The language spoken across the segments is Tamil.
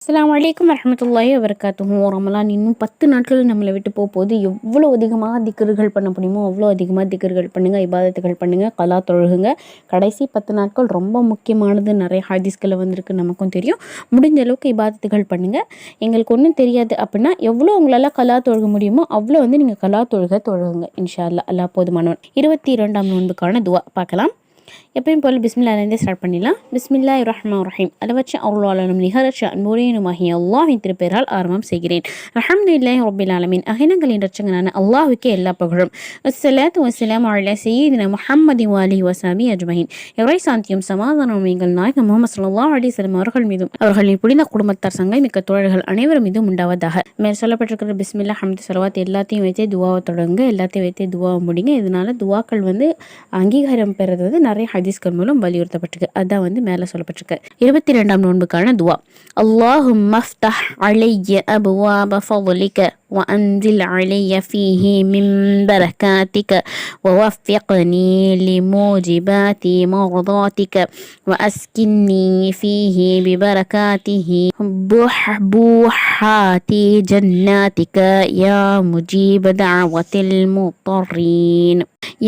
அஸ்ஸலாமு அலைக்கும் வரஹ்மத்துல்லாஹி வபரகாத்துஹு. ரமலான் இன்னும் 10 நாட்கள் நம்மளை விட்டு போகுது. எவ்வளோ அதிகமாக திக்ருகள் பண்ண முடியுமோ அவ்வளோ அதிகமாக திக்ருகள் பண்ணுங்கள், இபாதத்துகள் பண்ணுங்கள், கலா தொழுகுங்க. கடைசி 10 நாட்கள் ரொம்ப முக்கியமானது. நிறைய ஹதீஸ்களை வந்திருக்கு, நமக்கும் தெரியும். முடிஞ்ச அளவுக்கு இபாதத்துகள் பண்ணுங்கள். எங்களுக்கு ஒன்றும் தெரியாது அப்படின்னா எவ்வளோ உங்களால் கலா தொழுக முடியுமோ அவ்வளோ நீங்கள் கலா தொழுகுங்க. இன்ஷா அல்லாஹ். அல்லாஹ் போதுமானவன். 22ஆம் நோன்புக்கான துவா பார்க்கலாம். எப்பயும் போல் பிஸ்மில்லாலேருந்தே ஸ்டார்ட் பண்ணிடலாம். பிஸ்மில்லாஹிர் ரஹ்மானிர் ரஹீம். அளவற்ற அருளாளனும் நிகரற்ற அன்புடையனுமாகிய அல்லாஹ்வின் திருப்பெயரால் ஆரம்பம் செய்கிறேன். அல்ஹம்துலில்லாஹி ரப்பில் ஆலமீன். அகிலங்களின் இரட்சகனான அல்லாஹ்வுக்கே எல்லா புகழும். அஸ்ஸலாத்து வஸ்ஸலாமு அலா சய்யிதினா முஹம்மதி வ ஆலிஹி வஸஹ்பிஹி அஜ்மஈன். இறை சாந்தியும் சமாதானமும் எங்கள் நாயகம் முஹம்மது ஸல்லல்லாஹு அலைஹி வஸல்லம் அவர்கள் மீதும் அவர்களின் புனித குடும்பத்தார் சங்கை மிக்க தோழர்கள் அனைவரும் மீதும் உண்டாவதாக. மேல் சொல்லப்பட்டிருக்கிற பிஸ்மில்லா ஹம்து ஸலவாத் எல்லாத்தையும் வைத்தே துவாவை தொடங்குங்க, எல்லாத்தையும் வைத்தே துவாவை முடிங்க. இதனால துவாக்கள் அங்கீகாரம் பெறுறது நிறைய ஹதீஸ்கள் மூலம் வலியுறுத்தப்பட்டிருக்கு. அதான் மேலே சொல்லப்பட்டிருக்கு. 22ஆம் நோன்புக்கான துவா. அல்லாஹும்ம ஃப்தஹ் அலைய அப்வாப ஃபضلிக وأنزل علي فيه من بركاتك ووفقني لموجبات مرضاتك وأسكنني فيه ببركاته بحبوحات جناتك يا مجيب دعوة المضطرين.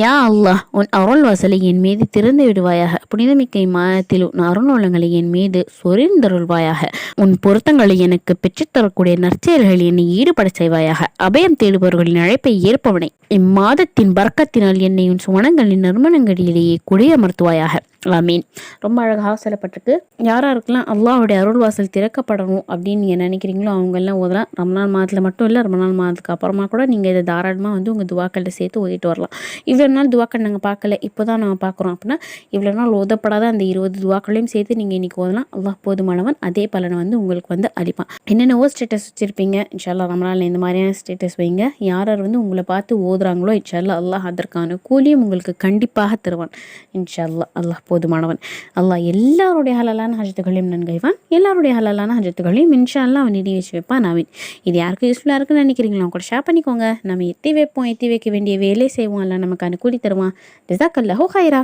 யா அல்லாஹ், உன் அருள் வாசலை என் மீது திறந்து விடுவாயாக. புனிதமிக்க மாதத்தில் உன் அருள்நூலங்களை என் மீது சொரிந்தருள்வாயாக. உன் பொருத்தங்களை எனக்கு பெற்றுத்தரக்கூடிய நற்செயல்களில் என்னை ஈடுபட செய்வாயாக. அபயம் தேடுபவர்களின் அழைப்பை ஏற்பவனை இம்மாதத்தின் பர்க்கத்தினால் என்னை உன் சுவனங்களின் நறுமணங்களிலேயே குடியமர்த்துவாயாக. ஆமீன். ரொம்ப அழகாக சொல்லப்பட்டிருக்கு. யாராருக்கெல்லாம் அல்லாஹ்வுடைய அருள் வாசல் திறக்கப்படணும் அப்படின்னு நீங்கள் நினைக்கிறீங்களோ அவங்கெல்லாம் ஓதலாம். ரமலான் மாதத்தில் மட்டும் இல்லை, ரமலான் மாதத்துக்கு அப்புறமா கூட நீங்கள் இதை தாராளமாக உங்கள் துவாக்களில் சேர்த்து ஓதிட்டு வரலாம். இவ்வளோ நாள் துவாக்கள் நாங்கள் பார்க்கல, இப்போ தான் நம்ம பார்க்குறோம் அப்படின்னா இவ்வளோ நாள் ஓதப்படாத அந்த 20 துவாக்களையும் சேர்த்து நீங்கள் இன்றைக்கி ஓதலாம். அல்லாஹ் போதுமானவன். அதே பலனை உங்களுக்கு அளிப்பான். என்னென்னவோ ஸ்டேட்டஸ் வச்சுருப்பீங்க. இன்ஷா அல்லாஹ் ரமலானில் இந்த மாதிரியான ஸ்டேட்டஸ் வைங்க. யார் உங்களை பார்த்து ஓதுறாங்களோ இன்ஷா அல்லாஹ் அல்லாஹ் அதற்கான கூலியும் உங்களுக்கு கண்டிப்பாக தருவான். இன்ஷா அல்லாஹ். அல்லாஹ் போதுமானவன். அல்லாஹ் எல்லாருடைய ஹலாலான ஹஜத்துகளையும் நன்கைவான். எல்லாருடைய ஹலாலான ஹஜத்துகளையும் இன்ஷா அல்லாஹ் அவன் இடி வச்சு வைப்பான். நாவின் இது யாருக்கும் யூஸ்ஃபுல்லாக இருக்குன்னு நினைக்கிறீங்களோ கூட ஷேர் பண்ணிக்கோங்க. நம்ம எத்தி வைப்போம், எத்தி வைக்க வேண்டிய வேலை செய்வோம். எல்லாம் நமக்கு அனுக்கூலி தருவான். ஜஸாக்கல்லாஹு ஹைரா.